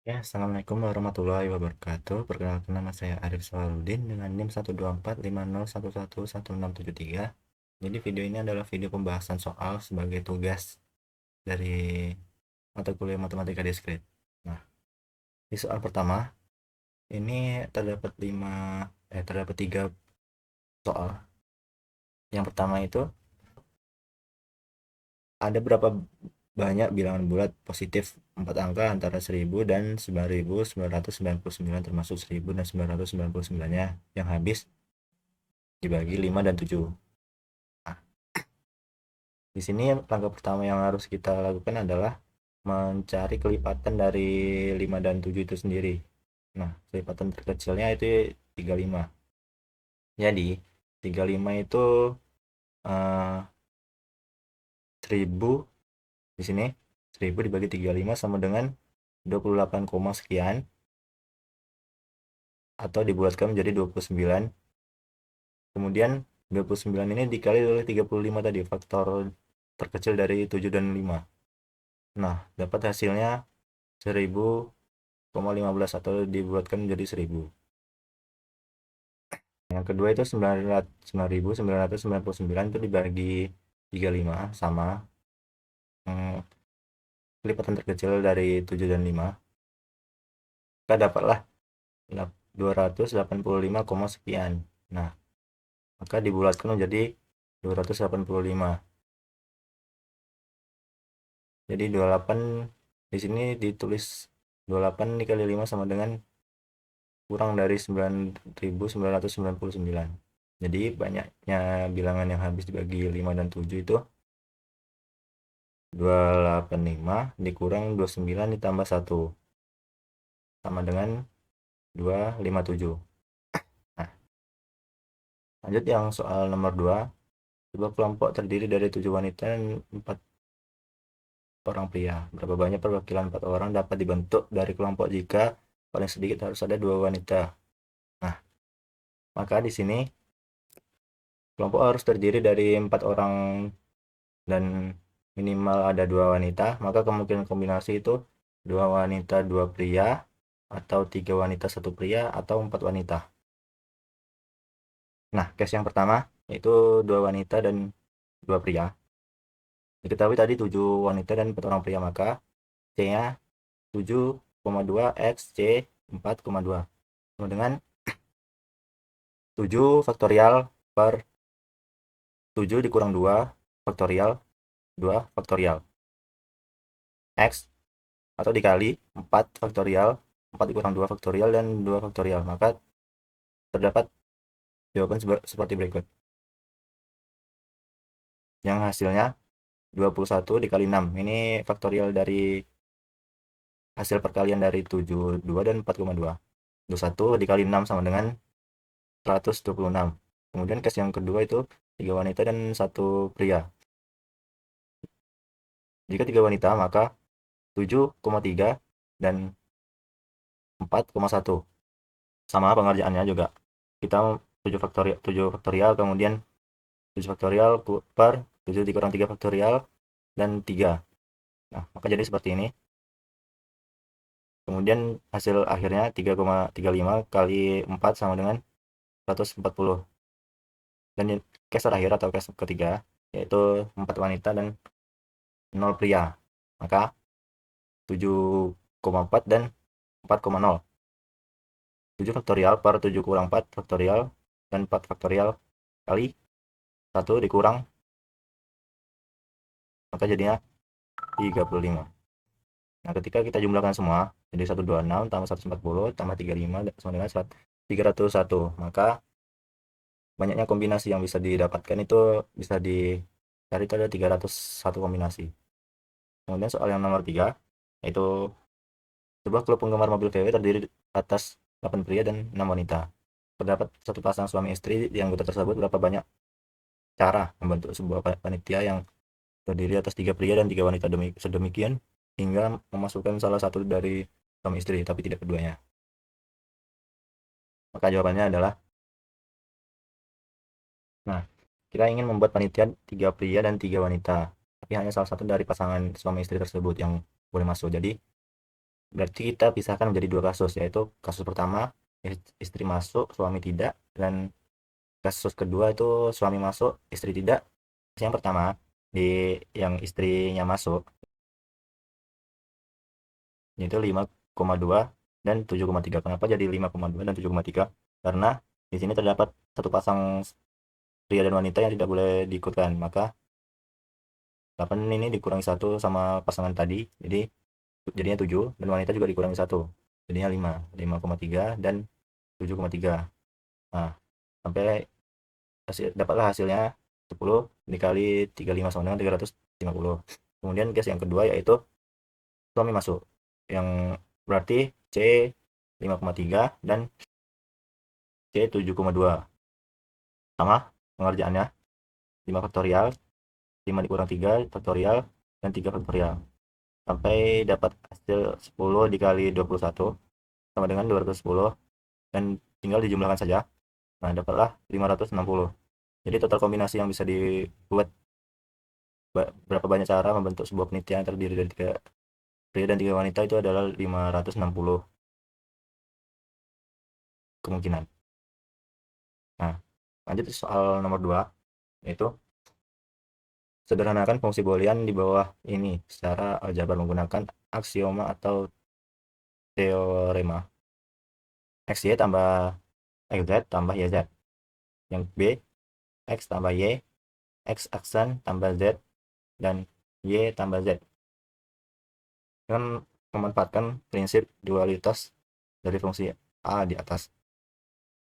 Ya, assalamualaikum warahmatullahi wabarakatuh. Perkenalkan nama saya Arif Salaludin dengan NIM 12450111673. Jadi video ini adalah video pembahasan soal sebagai tugas dari mata kuliah Matematika Diskrit. Nah, di soal pertama ini terdapat tiga soal. Yang pertama itu ada berapa banyak bilangan bulat positif 4 angka antara 1000 dan 9999 termasuk 1000 dan 999-nya yang habis dibagi 5 dan 7. Nah, di sini langkah pertama yang harus kita lakukan adalah mencari kelipatan dari 5 dan 7 itu sendiri. Nah, kelipatan terkecilnya itu 35. Jadi, 35 itu eh, 1000 di sini 1000 dibagi 35 sama dengan 28, sekian atau dibulatkan menjadi 29. Kemudian 29 ini dikali oleh 35 tadi, faktor terkecil dari 7 dan 5. Nah, dapat hasilnya 1000,15 atau dibuatkan menjadi 1000. Yang kedua itu 9999 itu dibagi 35 sama kelipatan terkecil dari 7 dan 5. Kita dapatlah 285, sekian. Nah, maka dibulatkan menjadi 285. Jadi 28 di sini ditulis 28 dikali 5 sama dengan kurang dari 9999. Jadi banyaknya bilangan yang habis dibagi 5 dan 7 itu 285 dikurang 29 ditambah 1 sama dengan 257. Nah, lanjut yang soal nomor 2. Sebuah kelompok terdiri dari 7 wanita dan 4 orang pria. Berapa banyak perwakilan 4 orang dapat dibentuk dari kelompok jika paling sedikit harus ada 2 wanita. Nah, maka di sini kelompok harus terdiri dari 4 orang dan minimal ada 2 wanita, maka kemungkinan kombinasi itu 2 wanita 2 pria atau 3 wanita 1 pria atau 4 wanita. Nah, case yang pertama yaitu 2 wanita dan 2 pria. Diketahui tadi 7 wanita dan 4 orang pria, maka C-nya 7,2 X C 4,2 sama dengan 7 faktorial per 7 dikurang 2 faktorial 2 faktorial X atau dikali 4 faktorial 4 dikurang 2 faktorial dan 2 faktorial, maka terdapat jawaban seperti berikut, yang hasilnya 21 dikali 6. Ini faktorial dari hasil perkalian dari 72 dan 4,2. 21 dikali 6 sama dengan 126. Kemudian case yang kedua itu 3 wanita dan 1 pria. Jika 3 wanita maka 7,3 dan 4,1. Sama pengerjaannya juga. Kita 7 faktorial kemudian 7 faktorial per 7 dikurang 3 faktorial dan 3. Nah, maka jadi seperti ini. Kemudian hasil akhirnya 3,35 kali 4 sama dengan 140. Dan case terakhir atau case ketiga yaitu 4 wanita dan 0 pria. Maka 7,4 dan 4,0. 7 faktorial per 7 kurang 4 faktorial dan 4 faktorial kali 1 dikurang, maka jadinya 35. Nah, ketika kita jumlahkan semua, jadi 126 tambah 140 tambah 35 sama dengan 301. Maka banyaknya kombinasi yang bisa didapatkan itu bisa dicari itu ada 301 kombinasi. Kemudian soal yang nomor 3, yaitu sebuah klub penggemar mobil VW terdiri atas 8 pria dan 6 wanita. Terdapat satu pasang suami istri yang anggota tersebut berapa banyak cara membentuk sebuah panitia yang terdiri atas 3 pria dan 3 wanita sedemikian hingga memasukkan salah satu dari suami istri tapi tidak keduanya. Maka jawabannya adalah, nah, kita ingin membuat panitia 3 pria dan 3 wanita, tapi hanya salah satu dari pasangan suami istri tersebut yang boleh masuk. Jadi Berarti kita pisahkan menjadi dua kasus, yaitu kasus pertama istri masuk, suami tidak, dan kasus kedua itu suami masuk, istri tidak. Yang pertama di yang istrinya masuk itu 5,2 dan 7,3. Kenapa jadi 5,2 dan 7,3? Karena di sini terdapat satu pasang pria dan wanita yang tidak boleh diikutkan. Maka 8 ini dikurangi satu sama pasangan tadi, jadi jadinya 7, dan wanita juga dikurangi satu, jadinya 5,3 dan 7,3. Nah, sampai dapatlah hasilnya 10 dikali 35 sama dengan 350. Kemudian case yang kedua yaitu suami masuk, yang berarti C 5,3 dan C 7,2. Sama pengerjaannya, 5 faktorial, 5 dikurang 3 faktorial, dan 3 faktorial, sampai dapat hasil 10 dikali 21 sama dengan 210, dan tinggal dijumlahkan saja. Nah, dapatlah 560. Jadi total kombinasi yang bisa dibuat, berapa banyak cara membentuk sebuah penelitian yang terdiri dari 3 pria dan 3 wanita, itu adalah 560 kemungkinan. Nah, lanjut soal nomor 2, yaitu sederhanakan fungsi boolean di bawah ini secara aljabar menggunakan aksioma atau teorema. XY tambah XZ tambah YZ. Yang B, X tambah Y, X aksen tambah Z, dan Y tambah Z. Dengan memanfaatkan prinsip dualitas dari fungsi A di atas.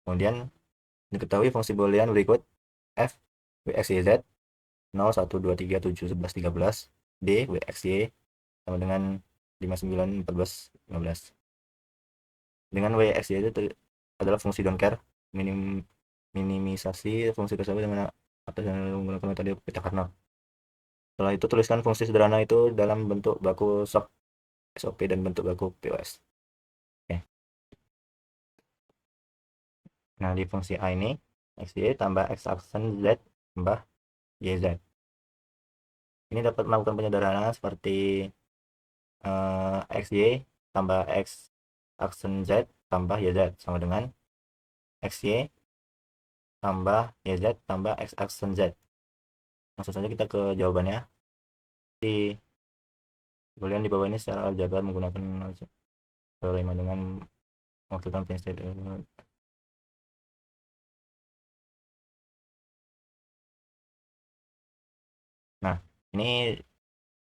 Kemudian diketahui fungsi boolean berikut: F Wx y z 0, 1, 2, 3, 7, 11, 13, D Wx y sama dengan 5, 9, 14, 15. Dengan Wx y itu adalah fungsi don't care, minimisasi fungsi tersebut dengan atas dan menggunakan metode peta Karnaugh. Setelah itu tuliskan fungsi sederhana itu dalam bentuk baku SOP dan bentuk baku POS. Oke. Nah, di fungsi A ini XY tambah X aksen Z tambah YZ. Ini dapat melakukan penyederhanaan seperti XY tambah X aksen Z tambah YZ sama dengan XY tambah YZ tambah X aksen Z. Langsung saja kita ke jawabannya. Di kemudian di bawah ini secara aljabar menggunakan teorema dengan mewakilkan prinsip. Nah, ini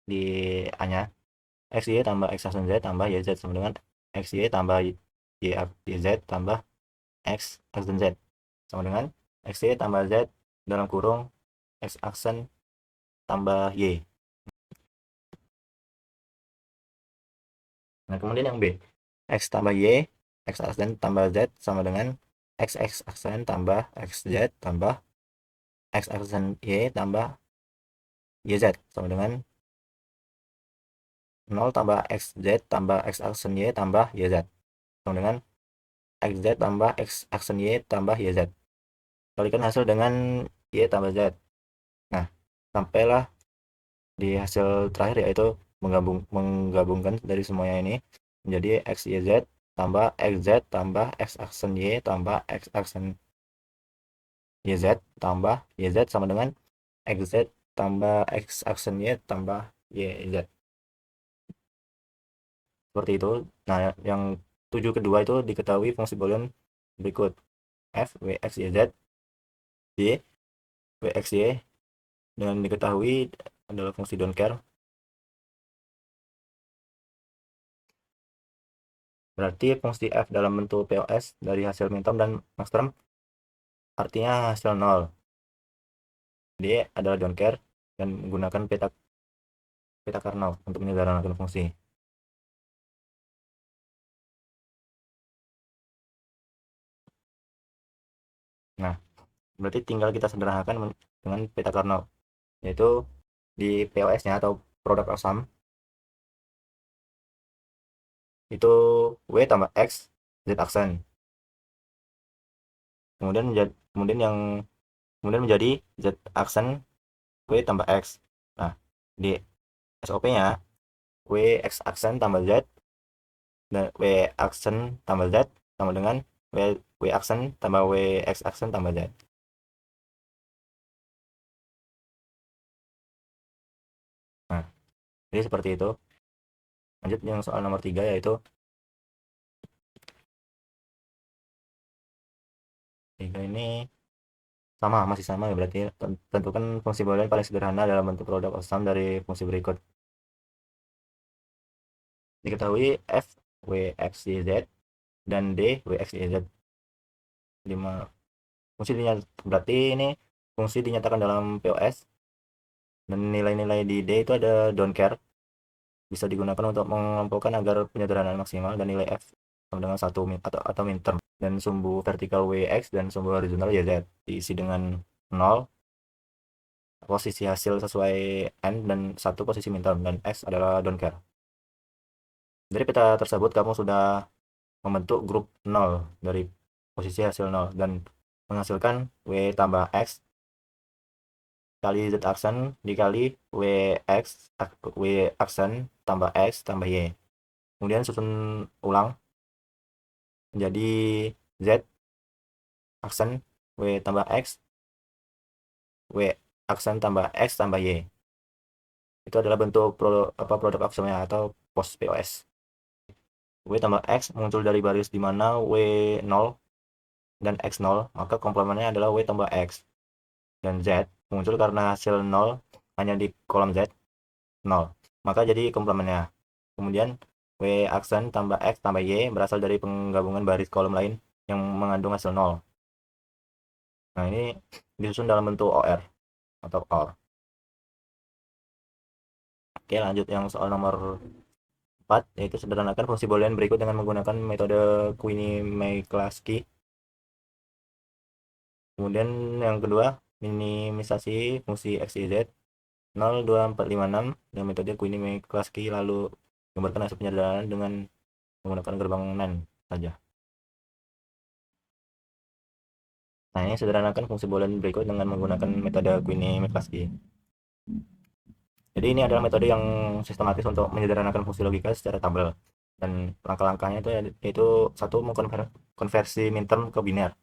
di A-nya XY tambah X aksen Z tambah YZ sama dengan XY tambah YZ tambah X aksen Z sama dengan XY tambah Z dalam kurung X aksen tambah Y. Nah, kemudian yang B, X tambah Y, X aksen tambah Z sama dengan X aksen tambah XZ tambah X aksen Y tambah YZ sama dengan 0 tambah XZ tambah X aksen Y tambah YZ sama dengan XZ tambah X aksen Y tambah YZ. Kalikan hasil dengan Y tambah Z. Nah, sampailah di hasil terakhir, yaitu menggabungkan dari semuanya ini menjadi XYZ tambah XZ tambah X aksen Y tambah X aksen YZ tambah YZ sama dengan XZ tambah X aksen Y tambah YZ. Seperti itu. Nah, yang 7 kedua itu diketahui fungsi boolean berikut: F Wx YZ, Y Wxy dengan diketahui adalah fungsi don't care. Berarti fungsi f dalam bentuk POS dari hasil minterm dan maxterm artinya hasil 0. Dia adalah don't care dan menggunakan peta peta Karnaugh untuk menyederhanakan fungsi. Nah, berarti tinggal kita sederhanakan dengan peta Karnaugh, yaitu di POS-nya atau product of sum itu W tambah X Z aksen. Kemudian menjadi Z aksen W tambah X. Nah, di SOP-nya W X aksen tambah Z dan W aksen tambah Z sama dengan W aksen tambah W X aksen tambah Z. Nah, jadi seperti itu. Lanjut yang soal nomor 3, yaitu 3 ini masih sama ya, berarti tentukan fungsi boolean paling sederhana dalam bentuk produk of sum dari fungsi berikut. Diketahui f W X Y Z dan D W X Y Z. 5 fungsi berarti ini fungsi dinyatakan dalam POS, dan nilai-nilai di D itu ada don't care, bisa digunakan untuk mengelompokkan agar penyederhanaan maksimal, dan nilai F sama dengan satu atau min term, dan sumbu vertikal WX dan sumbu horizontal YZ diisi dengan 0 posisi hasil sesuai N dan satu posisi min term, dan X adalah don't care. Dari peta tersebut kamu sudah membentuk grup 0 dari posisi hasil 0 dan menghasilkan W tambah X kali Z aksen dikali W aksen tambah X tambah Y. Kemudian susun ulang menjadi Z aksen W tambah X W aksen tambah X tambah Y. Itu adalah bentuk produk aksiomnya atau post POS. W tambah X muncul dari baris di mana W 0 dan X 0, maka komplemennya adalah W tambah X. Dan Z muncul karena hasil 0 hanya di kolom Z 0, maka jadi komplemennya. Kemudian W aksen tambah X tambah Y berasal dari penggabungan baris kolom lain yang mengandung hasil 0. Nah, ini disusun dalam bentuk OR atau OR. Oke, lanjut yang soal nomor 4, yaitu sederhanakan fungsi boolean berikut dengan menggunakan metode Quine-Minkowski. Kemudian yang kedua, minimisasi fungsi x, y, z 0, 2, 4, 5, 6 dengan metode Quine-Minkowski, lalu gambarkan hasil penyederhanaan dengan menggunakan gerbang NAND saja. Nah, ini sederhanakan fungsi boolean berikut dengan menggunakan metode Quine-Minkowski. Jadi ini adalah metode yang sistematis untuk menyederhanakan fungsi logika secara tabel, dan langkah-langkahnya itu yaitu satu, mengkonversi minterm ke biner.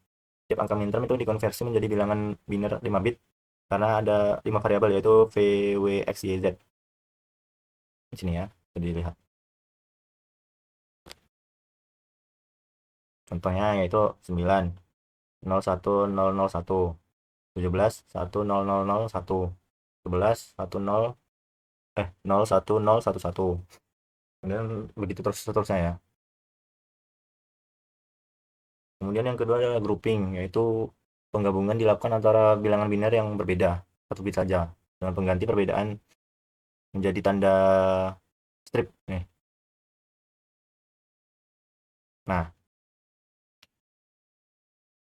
Setiap angka minterm itu dikonversi menjadi bilangan biner 5 bit karena ada 5 variabel, yaitu V, W, X, Y, Z. Di sini ya, jadi dilihat. Contohnya yaitu 9, 0, 1, 0, 0, 1, 17, 1, 0, 0, 0, 1, 11, 1, 0, 0, 1, 0, 1, 1. Kemudian begitu terus seterusnya ya. Kemudian yang kedua adalah grouping, yaitu penggabungan dilakukan antara bilangan biner yang berbeda satu bit saja dengan pengganti perbedaan menjadi tanda strip nih. Nah,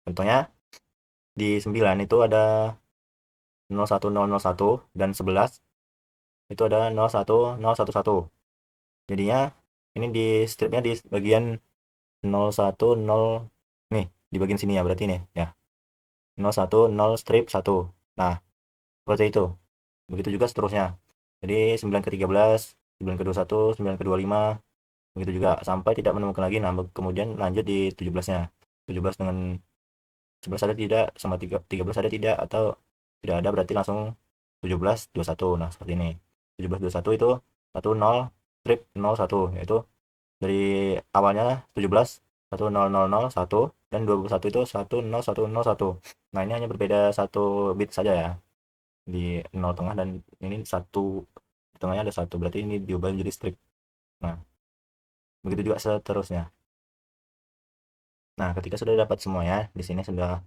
contohnya di 9 itu ada 01001 dan 11 itu ada 01011. Jadinya ini di stripnya di bagian 010 nih, di bagian sini ya berarti nih ya. 010 strip 1. Nah, seperti itu. Begitu juga seterusnya. Jadi 9 ke 13, 9 ke 21, 9 ke 25, begitu juga sampai tidak menemukan lagi. Nah, kemudian lanjut di 17-nya. 17 dengan 11 ada tidak, sama 13 ada tidak, atau tidak ada berarti langsung 17 21. Nah, seperti ini. 17 21 itu 10 strip 01, yaitu dari awalnya 17 100001 dan 21 itu 10101. Nah, ini hanya berbeda satu bit saja ya di 0 tengah, dan ini satu di tengahnya ada satu, berarti ini diubah menjadi strip. Nah, begitu juga seterusnya. Nah, ketika sudah dapat semuanya, di sini sudah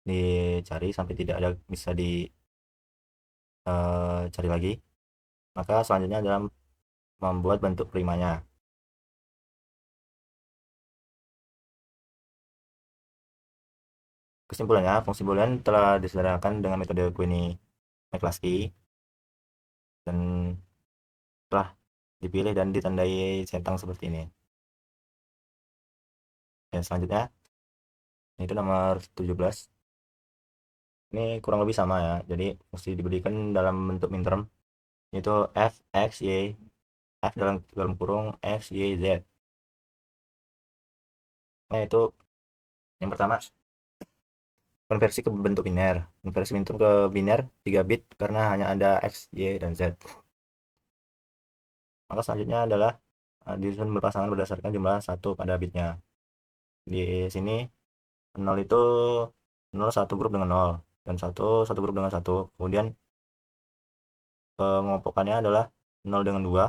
dicari sampai tidak ada bisa dicari lagi, maka selanjutnya adalah membuat bentuk primanya. Kesimpulannya, fungsi boolean telah disederhanakan dengan metode Quine-Minkowski dan telah dipilih dan ditandai centang seperti ini. Dan selanjutnya, itu nomor 17. Ini kurang lebih sama ya, jadi mesti diberikan dalam bentuk minterm, yaitu f, x, y, f dalam kurung x, y, z. Nah, itu yang pertama, konversi ke bentuk biner. Konversi bentuk ke biner 3 bit karena hanya ada X, Y, dan Z. Maka selanjutnya adalah disusun berpasangan berdasarkan jumlah satu pada bitnya. Di sini 0 itu 0 satu grup dengan 0 dan satu grup dengan satu. Kemudian pengompokannya adalah 0 dengan 2.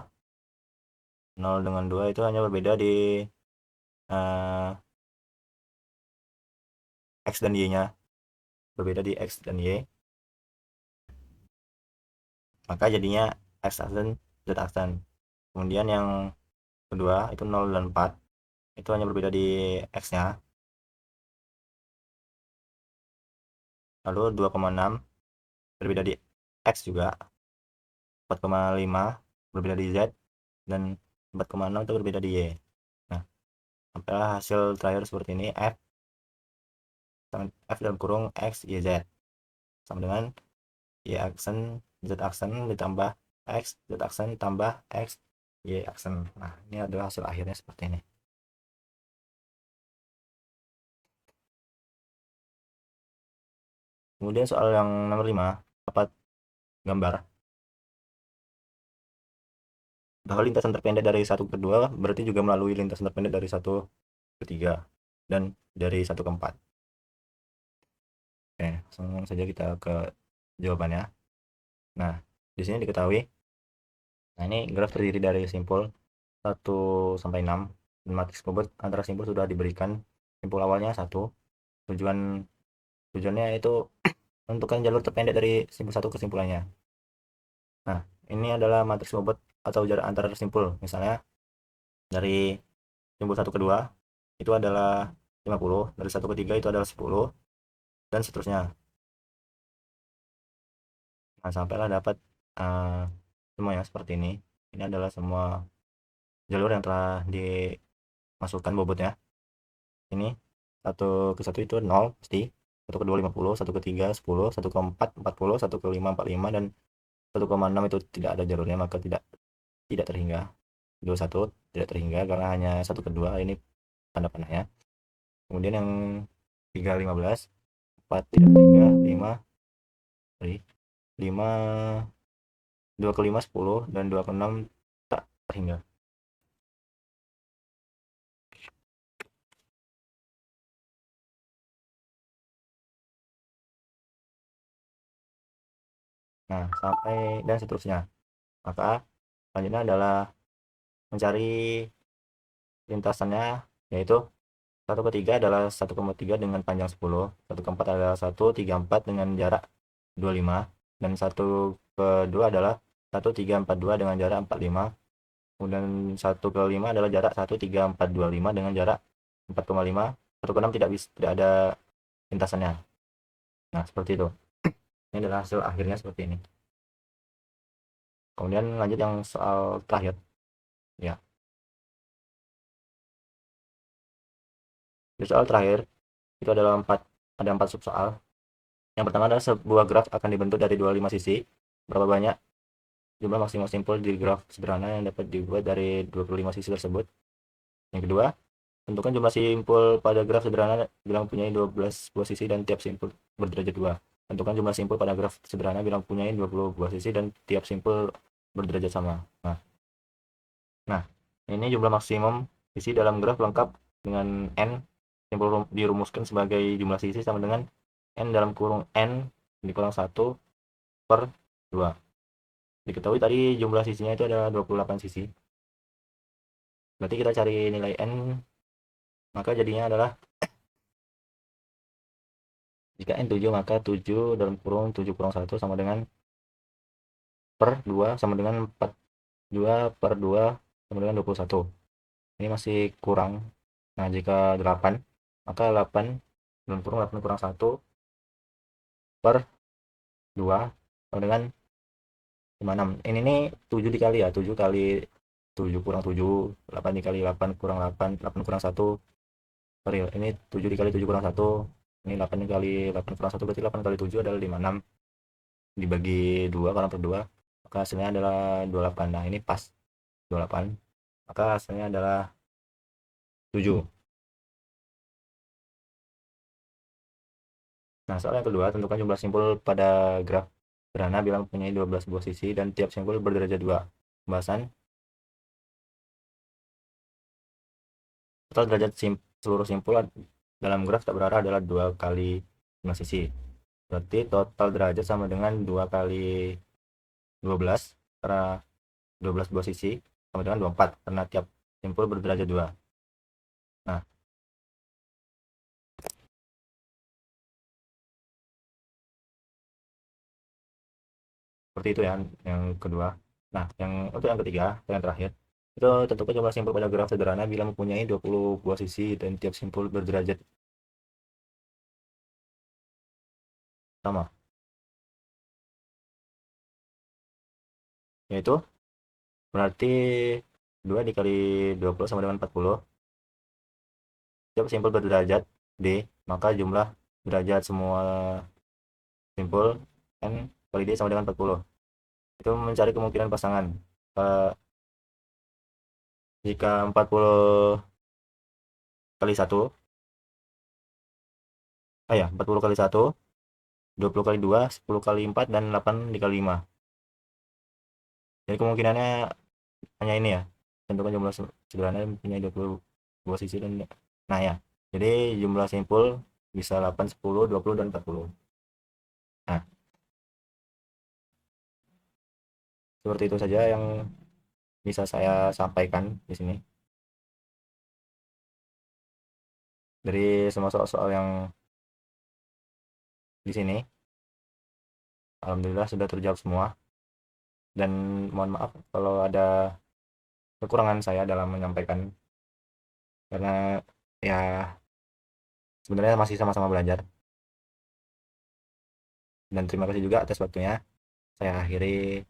0 dengan 2 itu hanya berbeda di eh, X dan Y-nya. Berbeda di X dan Y. Maka jadinya X aksen, Z aksen. Kemudian yang kedua itu 0 dan 4. Itu hanya berbeda di X-nya. Lalu 2,6 berbeda di X juga. 4,5 berbeda di Z. Dan 4,6 itu berbeda di Y. Nah, sampailah hasil terakhir seperti ini. F dalam kurung X, Y, Z. Sama dengan Y aksen, Z aksen ditambah X, Z aksen tambah X, Y aksen. Nah, ini adalah hasil akhirnya seperti ini. Kemudian soal yang nomor 5 dapat gambar bahwa lintasan terpendek dari satu ke 2 berarti juga melalui lintasan terpendek dari satu ke 3 dan dari satu ke 4. Oke, langsung saja kita ke jawabannya. Nah, di sini diketahui, nah ini graf terdiri dari simpul 1 sampai 6 dan matriks bobot antara simpul sudah diberikan. Simpul awalnya 1. Tujuan tujuannya itu menentukan jalur terpendek dari simpul satu ke simpulannya. Nah, ini adalah matriks bobot atau jarak antar simpul. Misalnya dari simpul satu ke 2 itu adalah 50, dari satu ke 3 itu adalah 10 dan seterusnya. Nah, sampailah dapat uh, semuanya seperti ini. Ini adalah semua jalur yang telah dimasukkan bobotnya. Ini satu ke satu itu 0 pasti, satu ke 2 50, satu ke 3 10, satu ke 4 40, satu ke 5 45 dan 1,6 itu tidak ada jalurnya maka tidak tidak terhingga. 21 tidak terhingga karena hanya satu ke 2 ini tanda panahnya. Kemudian yang 3 15, 4 tidak terhingga, 5 5 2 ke 5 10 dan 2 ke 6 tak terhingga. Nah, sampai dan seterusnya. Maka selanjutnya adalah mencari lintasannya, yaitu satu ke 3 adalah 1,3 dengan panjang 10, satu ke 4 adalah 1,34 dengan jarak 25, dan satu ke 2 adalah 1,342 dengan jarak 45. Kemudian satu ke 5 adalah jarak 1,3425 dengan jarak 4,5. Satu ke 6 tidak ada lintasannya. Nah, seperti itu. Ini adalah hasil akhirnya seperti ini. Kemudian lanjut yang soal terakhir. Ya, di soal terakhir itu adalah ada 4 sub soal. Yang pertama adalah sebuah graf akan dibentuk dari 25 sisi. Berapa banyak jumlah maksimal simpul di graf sederhana yang dapat dibuat dari 25 sisi tersebut. Yang kedua, tentukan jumlah simpul pada graf sederhana bila mempunyai 12 buah sisi dan tiap simpul berderajat 2. Tentukan jumlah simpul pada graf sederhana bila mempunyai 20 buah sisi dan tiap simpul berderajat sama. Nah, ini jumlah maksimum sisi dalam graf lengkap dengan n simpul dirumuskan sebagai jumlah sisi sama dengan n dalam kurung n dikurang 1 per 2. Diketahui tadi jumlah sisinya itu adalah 28 sisi. Berarti kita cari nilai n, maka jadinya adalah jika n 7 maka 7 dalam kurung 7 kurang 1 sama dengan per 2 sama dengan 42 per 2 sama dengan 21. Ini masih kurang. Nah, jika 8 maka 8 dalam kurung 8 kurang 1 per 2 sama dengan 56. Ini nih 7 dikali ya, 7 kali 7 kurang 7, 8 dikali 8 kurang 8, 8 kurang 1. Sorry, ini 7 dikali 7 kurang 1. Ini 8 dikali 8 kurang 1 berarti 8 kali 7 adalah 56. Dibagi 2 karena per 2, maka hasilnya adalah 28. Nah, ini pas 28. Maka hasilnya adalah 7. Nah, soal yang kedua, tentukan jumlah simpul pada graf sederhana bila mempunyai 12 buah sisi dan tiap simpul berderajat 2. Pembahasan, total derajat seluruh simpul dalam graf tak berarah adalah 2 kali jumlah sisi. Berarti total derajat sama dengan 2 kali 12, karena 12 buah sisi sama dengan 24, karena tiap simpul berderajat 2. Nah, seperti itu ya yang kedua. Nah, untuk yang ketiga, yang terakhir, itu tentukan jumlah simpul pada graf sederhana bila mempunyai 20 buah sisi dan tiap simpul berderajat sama, yaitu berarti 2 dikali 20 sama dengan 40. Tiap simpul berderajat D, maka jumlah derajat semua simpul N kali D sama dengan 40. Itu mencari kemungkinan pasangan. Eh, Jika 40 kali 1, 40 kali 1, 20 kali 2, 10 kali 4, dan 8 dikali 5. Jadi kemungkinannya hanya ini ya. Tentukan jumlah sederhana mempunyai 20 buah sisi dan nah ya. Jadi jumlah simpul bisa 8, 10, 20, dan 40. Nah, seperti itu saja yang bisa saya sampaikan di sini. Dari semua soal-soal yang di sini, alhamdulillah sudah terjawab semua. Dan mohon maaf kalau ada kekurangan saya dalam menyampaikan, karena ya sebenarnya masih sama-sama belajar. Dan terima kasih juga atas waktunya. Saya akhiri.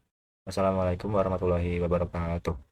Wassalamualaikum warahmatullahi wabarakatuh.